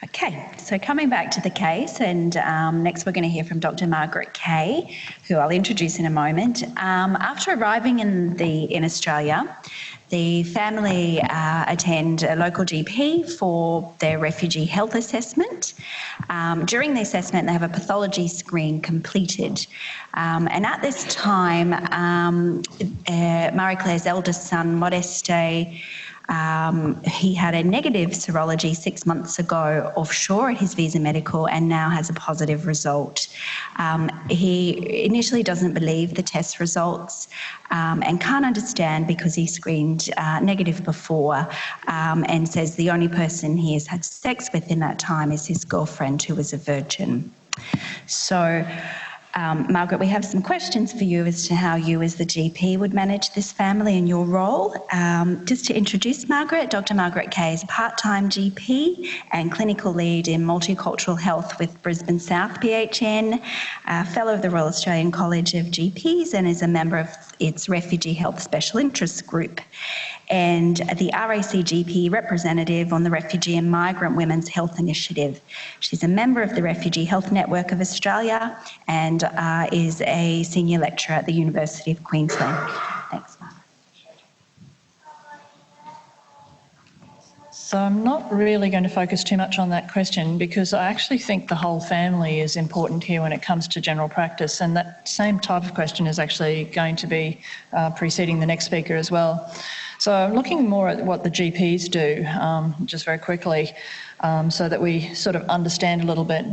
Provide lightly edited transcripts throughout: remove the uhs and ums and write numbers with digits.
Okay, so coming back to the case, and next we're going to hear from Dr Margaret Kay, who I'll introduce in a moment. After arriving in Australia, the family attend a local GP for their refugee health assessment. During the assessment, they have a pathology screen completed. And at this time, Marie-Claire's eldest son, Modeste, he had a negative serology 6 months ago offshore at his visa medical and now has a positive result. He initially doesn't believe the test results and can't understand because he screened negative before and says the only person he has had sex with in that time is his girlfriend, who was a virgin. So, Margaret, we have some questions for you as to how you as the GP would manage this family in your role. Just to introduce Margaret, Dr Margaret Kay is a part-time GP and clinical lead in multicultural health with Brisbane South PHN, fellow of the Royal Australian College of GPs, and is a member of its Refugee Health Special Interest Group, and the RACGP representative on the Refugee and Migrant Women's Health Initiative. She's a member of the Refugee Health Network of Australia and is a senior lecturer at the University of Queensland. Thanks, Margaret. So I'm not really going to focus too much on that question because I actually think the whole family is important here when it comes to general practice, and that same type of question is actually going to be preceding the next speaker as well. So I'm looking more at what the GPs do, just very quickly, so that we sort of understand a little bit.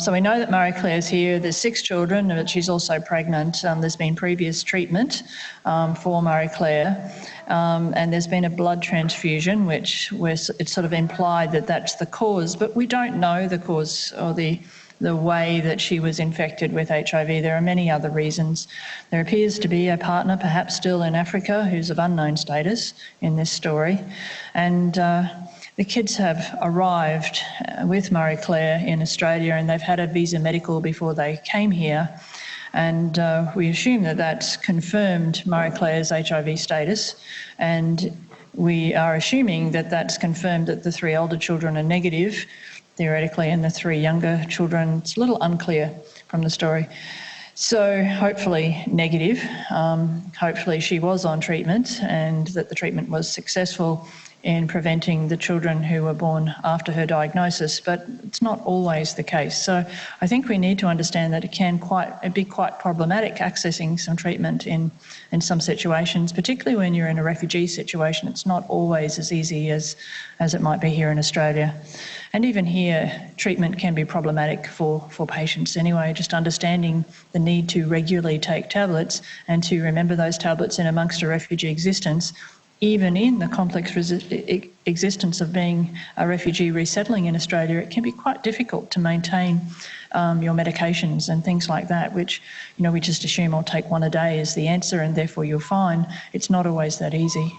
So we know that Marie-Claire's here. There's 6 children, but she's also pregnant. There's been previous treatment for Marie-Claire, and there's been a blood transfusion, which it's sort of implied that that's the cause, but we don't know the cause or the way that she was infected with HIV. There are many other reasons. There appears to be a partner, perhaps still in Africa, who's of unknown status in this story. And the kids have arrived with Marie-Claire in Australia, and they've had a visa medical before they came here. And we assume that that's confirmed Marie-Claire's HIV status, and we are assuming that that's confirmed that the 3 older children are negative, theoretically, and the 3 younger children, it's a little unclear from the story. So hopefully negative. Hopefully she was on treatment and that the treatment was successful in preventing the children who were born after her diagnosis, but it's not always the case. So I think we need to understand that it can be quite problematic accessing some treatment in some situations, particularly when you're in a refugee situation. It's not always as easy as it might be here in Australia. And even here, treatment can be problematic for patients anyway, just understanding the need to regularly take tablets and to remember those tablets in amongst a refugee existence. Even in the complex existence of being a refugee resettling in Australia, it can be quite difficult to maintain your medications and things like that, which, you know, we just assume I'll take 1 a day is the answer and therefore you're fine. It's not always that easy.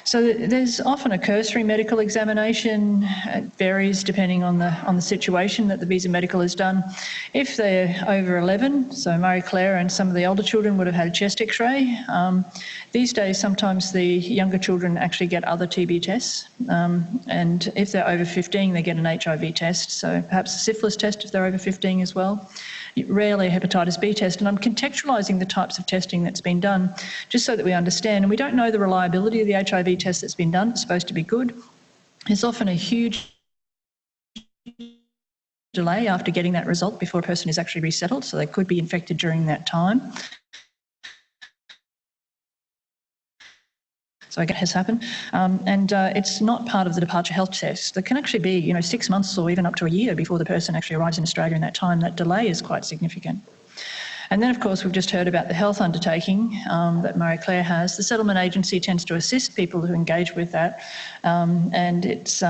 So there's often a cursory medical examination. It varies depending on the situation that the visa medical is done. If they're over 11, so Marie-Claire and some of the older children would have had a chest x-ray. These days, sometimes the younger children actually get other TB tests. And if they're over 15, they get an HIV test, so perhaps a syphilis test if they're over 15 as well. Rarely a hepatitis B test, and I'm contextualising the types of testing that's been done just so that we understand. And we don't know the reliability of the HIV test that's been done. It's supposed to be good. There's often a huge delay after getting that result before a person is actually resettled, so they could be infected during that time. So it has happened, and it's not part of the departure health test. That can actually be, you know, 6 months or even up to a year before the person actually arrives in Australia. In that time, that delay is quite significant. And then, of course, we've just heard about the health undertaking that Marie-Claire has. The settlement agency tends to assist people who engage with that, and it's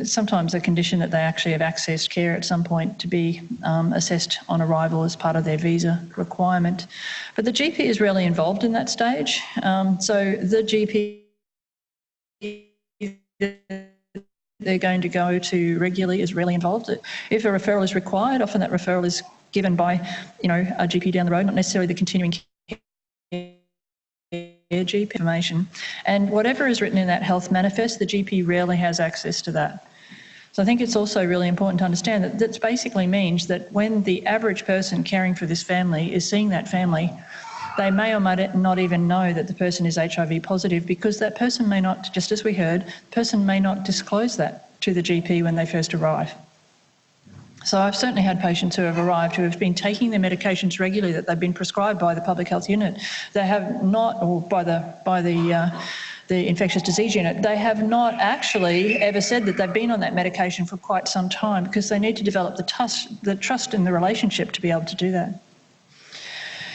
sometimes a condition that they actually have accessed care at some point to be assessed on arrival as part of their visa requirement. But the GP is really involved in that stage. So the GP they're going to go to regularly is really involved. If a referral is required, often that referral is given by, you know, a GP down the road, not necessarily the continuing care GP information. And whatever is written in that health manifest, the GP rarely has access to that. So I think it's also really important to understand that that basically means that when the average person caring for this family is seeing that family, they may or may not even know that the person is HIV positive, because that person may not, just as we heard, the person may not disclose that to the GP when they first arrive. So I've certainly had patients who have arrived who have been taking their medications regularly that they've been prescribed by the public health unit. They have not, or by the infectious disease unit, they have not actually ever said that they've been on that medication for quite some time, because they need to develop the trust in the relationship to be able to do that.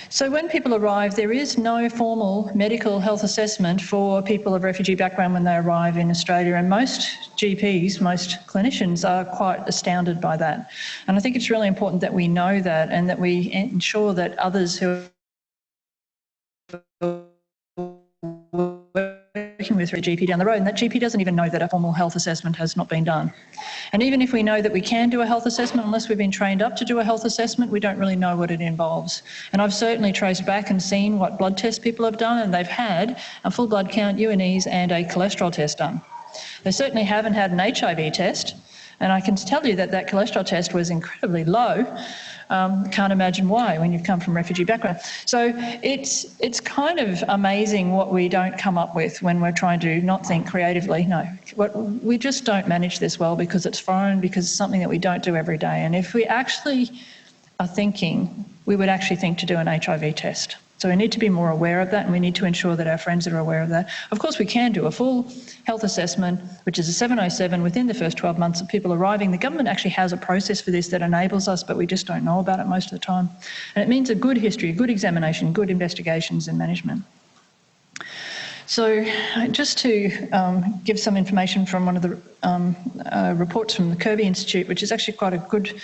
So when people arrive, there is no formal medical health assessment for people of refugee background when they arrive in Australia, and most GPs, most clinicians are quite astounded by that. And I think it's really important that we know that, and that we ensure that others who are working with a GP down the road, and that GP doesn't even know that a formal health assessment has not been done. And even if we know that we can do a health assessment, unless we've been trained up to do a health assessment, we don't really know what it involves. And I've certainly traced back and seen what blood tests people have done, and they've had a full blood count, UNEs and a cholesterol test done. They certainly haven't had an HIV test, and I can tell you that that cholesterol test was incredibly low. Can't imagine why when you've come from refugee background. So it's kind of amazing what we don't come up with when we're trying to not think creatively. No, we just don't manage this well because it's foreign, because it's something that we don't do every day. And if we actually are thinking, we would actually think to do an HIV test. So we need to be more aware of that, and we need to ensure that our friends are aware of that. Of course, we can do a full health assessment, which is a 707 within the first 12 months of people arriving. The government actually has a process for this that enables us, but we just don't know about it most of the time. And it means a good history, a good examination, good investigations and management. So just to give some information from one of the reports from the Kirby Institute, which is actually quite a good,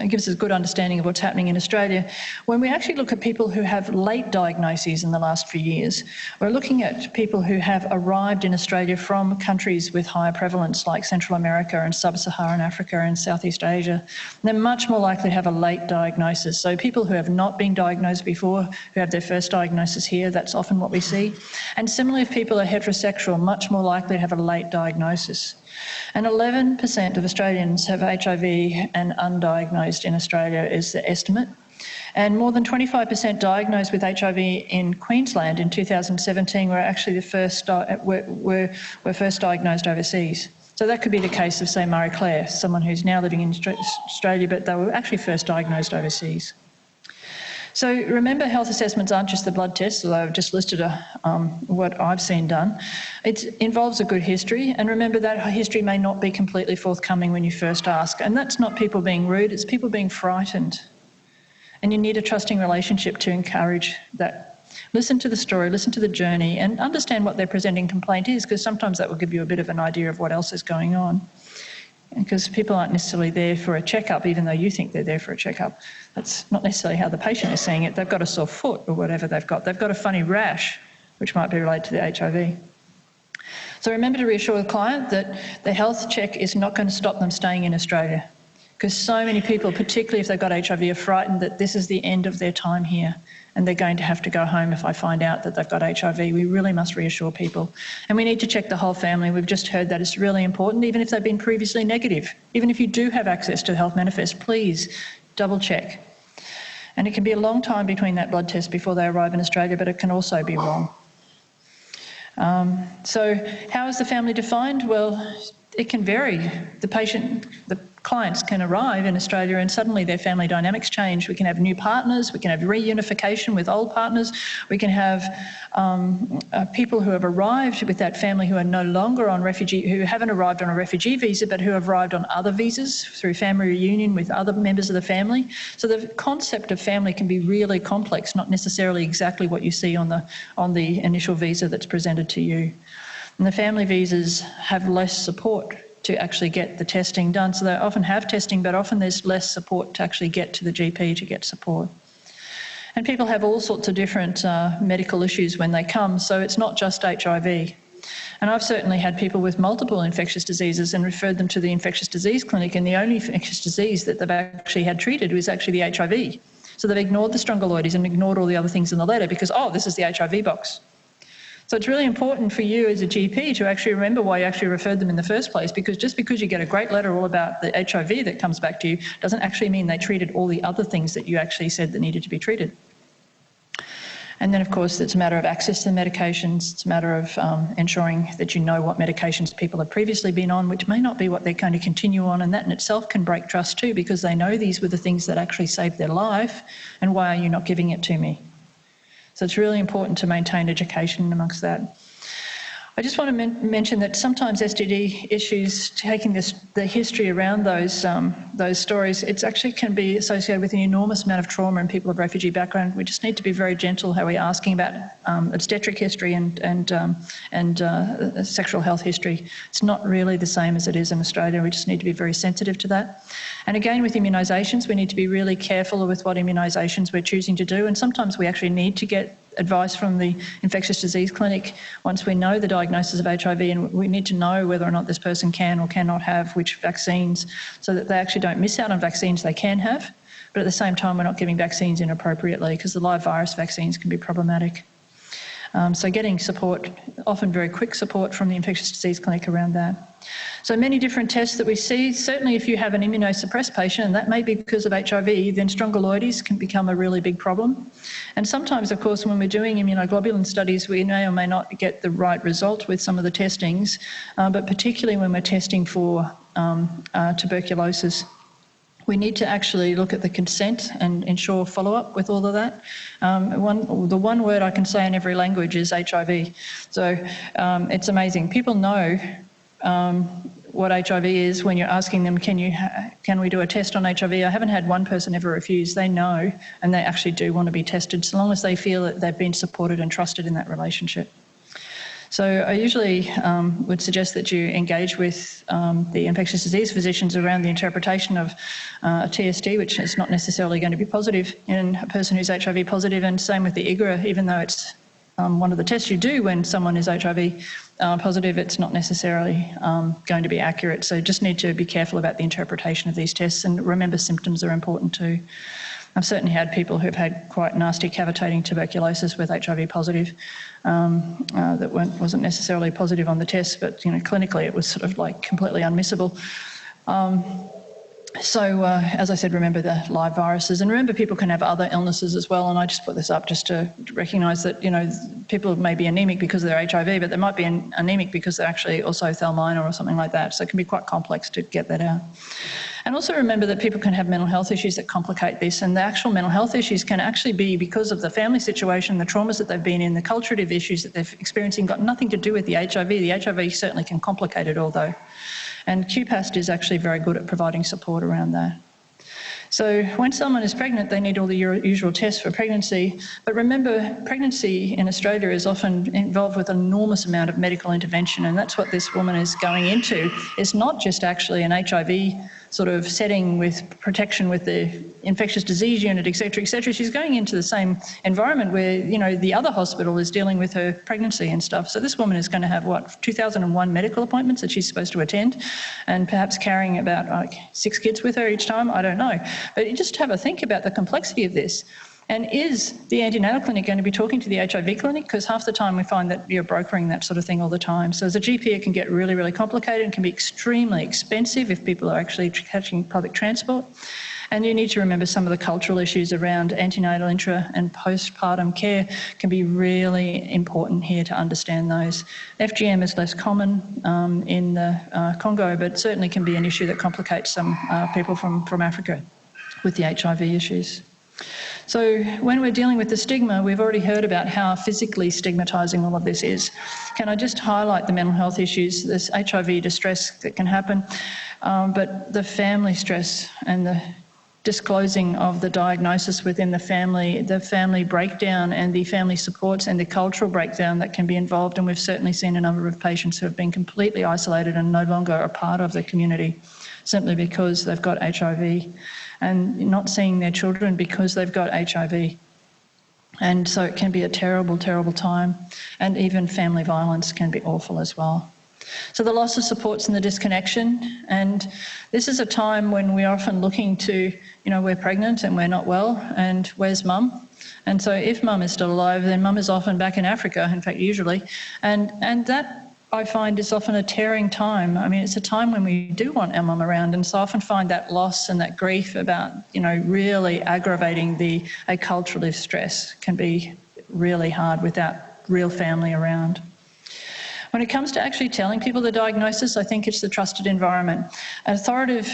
gives us a good understanding of what's happening in Australia. When we actually look at people who have late diagnoses in the last few years, we're looking at people who have arrived in Australia from countries with higher prevalence like Central America and Sub-Saharan Africa and Southeast Asia. They're much more likely to have a late diagnosis. So people who have not been diagnosed before, who have their first diagnosis here, that's often what we see. And similarly, if people are heterosexual, much more likely to have a late diagnosis. And 11% of Australians have HIV and undiagnosed in Australia is the estimate. And more than 25% diagnosed with HIV in Queensland in 2017 were actually the first were first diagnosed overseas. So that could be the case of, say, Marie Claire, someone who's now living in Australia, but they were actually first diagnosed overseas. So remember, health assessments aren't just the blood tests, although I've just listed what I've seen done. It involves a good history, and remember that history may not be completely forthcoming when you first ask. And that's not people being rude, it's people being frightened. And you need a trusting relationship to encourage that. Listen to the story, listen to the journey, and understand what their presenting complaint is, because sometimes that will give you a bit of an idea of what else is going on. Because people aren't necessarily there for a checkup, even though you think they're there for a checkup. That's not necessarily how the patient is seeing it. They've got a sore foot or whatever they've got. They've got a funny rash, which might be related to the HIV. So remember to reassure the client that the health check is not going to stop them staying in Australia. Because so many people, particularly if they've got HIV, are frightened that this is the end of their time here and they're going to have to go home if I find out that they've got HIV. We really must reassure people. And we need to check the whole family. We've just heard that it's really important, even if they've been previously negative. Even if you do have access to the health manifest, please double check. And it can be a long time between that blood test before they arrive in Australia, but it can also be wrong. So how is the family defined? Well, it can vary. The clients can arrive in Australia and suddenly their family dynamics change. We can have new partners, we can have reunification with old partners, we can have people who have arrived with that family who are no longer on refugee, who haven't arrived on a refugee visa but who have arrived on other visas through family reunion with other members of the family. So the concept of family can be really complex, not necessarily exactly what you see on the initial visa that's presented to you. And the family visas have less support to actually get the testing done. So they often have testing, but often there's less support to actually get to the GP to get support. And people have all sorts of different medical issues when they come, so it's not just HIV. And I've certainly had people with multiple infectious diseases and referred them to the infectious disease clinic, and the only infectious disease that they've actually had treated was actually the HIV. So they've ignored the strongyloides and ignored all the other things in the letter because, oh, this is the HIV box. So it's really important for you as a GP to actually remember why you actually referred them in the first place, because just because you get a great letter all about the HIV that comes back to you doesn't actually mean they treated all the other things that you actually said that needed to be treated. And then, of course, it's a matter of access to the medications. It's a matter of ensuring that you know what medications people have previously been on, which may not be what they're going to continue on, and that in itself can break trust too, because they know these were the things that actually saved their life, and why are you not giving it to me? So it's really important to maintain education amongst that. I just want to mention that sometimes STD issues, taking the history around those stories, it actually can be associated with an enormous amount of trauma in people of refugee background. We just need to be very gentle how we're asking about obstetric history and sexual health history. It's not really the same as it is in Australia. We just need to be very sensitive to that. And again, with immunisations, we need to be really careful with what immunisations we're choosing to do. And sometimes we actually need to get advice from the infectious disease clinic once we know the diagnosis of HIV, and we need to know whether or not this person can or cannot have which vaccines, so that they actually don't miss out on vaccines they can have, but at the same time we're not giving vaccines inappropriately, because the live virus vaccines can be problematic. So getting support, often very quick support from the infectious disease clinic around that. So many different tests that we see. Certainly if you have an immunosuppressed patient, and that may be because of HIV, then strongyloides can become a really big problem. And sometimes, of course, when we're doing immunoglobulin studies, we may or may not get the right result with some of the testings, but particularly when we're testing for tuberculosis. We need to actually look at the consent and ensure follow-up with all of that. The one word I can say in every language is HIV. So it's amazing. People know what HIV is when you're asking them, can we do a test on HIV? I haven't had one person ever refuse. They know, and they actually do want to be tested, so long as they feel that they've been supported and trusted in that relationship. So I usually would suggest that you engage with the infectious disease physicians around the interpretation of a TST, which is not necessarily going to be positive in a person who's HIV positive, and same with the IGRA, even though it's one of the tests you do when someone is HIV positive, it's not necessarily going to be accurate. So just need to be careful about the interpretation of these tests, and remember symptoms are important too. I've certainly had people who've had quite nasty cavitating tuberculosis with HIV positive that wasn't necessarily positive on the test, but clinically it was sort of like completely unmissable. So as I said, remember the live viruses, and remember people can have other illnesses as well. And I just put this up just to recognise that people may be anaemic because of their HIV, but they might be anaemic because they're actually also thalminor or something like that. So it can be quite complex to get that out. And also remember that people can have mental health issues that complicate this, and the actual mental health issues can actually be because of the family situation, the traumas that they've been in, the culturative issues that they're experiencing, got nothing to do with the HIV. The HIV certainly can complicate it all though. And QPAST is actually very good at providing support around that. So when someone is pregnant, they need all the usual tests for pregnancy. But remember, pregnancy in Australia is often involved with an enormous amount of medical intervention, and that's what this woman is going into. It's not just actually an HIV sort of setting with protection with the infectious disease unit, et cetera, et cetera. She's going into the same environment where, the other hospital is dealing with her pregnancy and stuff. So this woman is going to have, 2001 medical appointments that she's supposed to attend, and perhaps carrying about 6 kids with her each time, I don't know. But you just have a think about the complexity of this. And is the antenatal clinic going to be talking to the HIV clinic? Because half the time we find that you're brokering that sort of thing all the time. So as a GP, it can get really, really complicated and can be extremely expensive if people are actually catching public transport. And you need to remember some of the cultural issues around antenatal, intra and postpartum care can be really important here to understand those. FGM is less common in the Congo, but certainly can be an issue that complicates some people from Africa with the HIV issues. So when we're dealing with the stigma, we've already heard about how physically stigmatising all of this is. Can I just highlight the mental health issues, this HIV distress that can happen, but the family stress and the disclosing of the diagnosis within the family breakdown and the family supports and the cultural breakdown that can be involved. And we've certainly seen a number of patients who have been completely isolated and no longer a part of the community simply because they've got HIV, and not seeing their children because they've got HIV. And so it can be a terrible, terrible time. And even family violence can be awful as well. So the loss of supports and the disconnection, and this is a time when we're often looking to, we're pregnant and we're not well, and where's mum? And so if mum is still alive, then mum is often back in Africa, in fact, usually. And that, I find, is often a tearing time. I mean, it's a time when we do want our mum around, and so I often find that loss and that grief about, really aggravating the acculturative stress can be really hard without real family around. When it comes to actually telling people the diagnosis, I think it's the trusted environment. Authoritative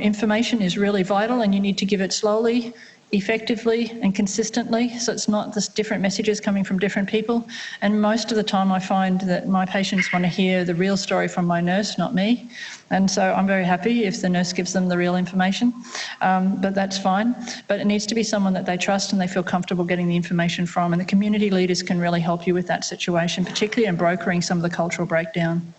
information is really vital, and you need to give it slowly, effectively and consistently, so it's not this different messages coming from different people. And most of the time I find that my patients want to hear the real story from my nurse, not me. And so I'm very happy if the nurse gives them the real information, but that's fine. But it needs to be someone that they trust and they feel comfortable getting the information from, and the community leaders can really help you with that situation, particularly in brokering some of the cultural breakdown.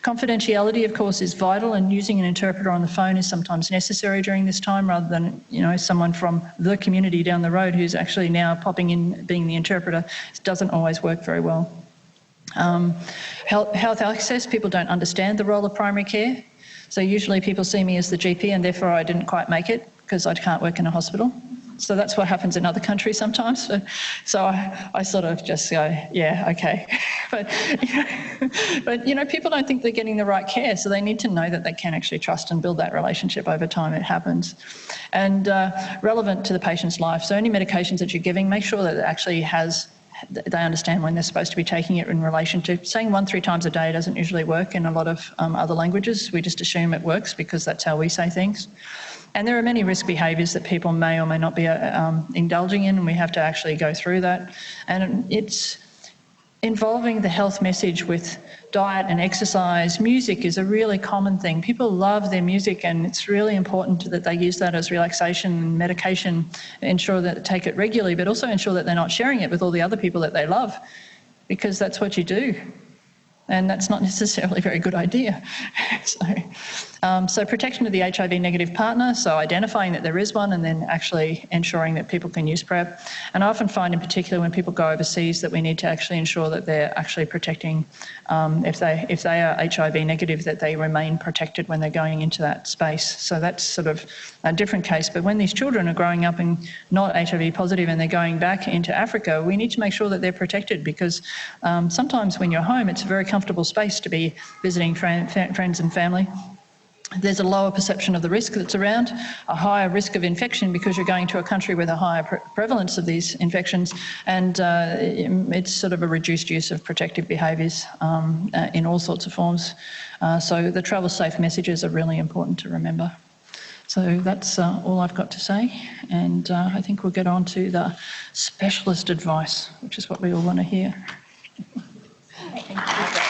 Confidentiality, of course, is vital, and using an interpreter on the phone is sometimes necessary during this time, rather than, someone from the community down the road who's actually now popping in being the interpreter. It doesn't always work very well. Health access, people don't understand the role of primary care. So usually people see me as the GP, and therefore I didn't quite make it because I can't work in a hospital. So that's what happens in other countries sometimes. So I sort of just go, yeah, okay. But people don't think they're getting the right care, so they need to know that they can actually trust and build that relationship over time. It happens. And relevant to the patient's life. So any medications that you're giving, make sure that it actually they understand when they're supposed to be taking it in relation to. Saying 1-3 times a day doesn't usually work in a lot of other languages. We just assume it works because that's how we say things. And there are many risk behaviours that people may or may not be indulging in, and we have to actually go through that. And it's involving the health message with diet and exercise. Music is a really common thing. People love their music, and it's really important that they use that as relaxation and medication, ensure that they take it regularly, but also ensure that they're not sharing it with all the other people that they love, because that's what you do. And that's not necessarily a very good idea. So protection of the HIV negative partner, so identifying that there is one and then actually ensuring that people can use PrEP. And I often find in particular when people go overseas that we need to actually ensure that they're actually protecting, if they are HIV negative, that they remain protected when they're going into that space. So that's sort of a different case. But when these children are growing up and not HIV positive and they're going back into Africa, we need to make sure that they're protected, because sometimes when you're home, it's a very comfortable space to be visiting friends and family. There's a lower perception of the risk that's around, a higher risk of infection because you're going to a country with a higher prevalence of these infections, and it's sort of a reduced use of protective behaviours in all sorts of forms. So the travel safe messages are really important to remember. So that's all I've got to say, and I think we'll get on to the specialist advice, which is what we all want to hear. Thank you.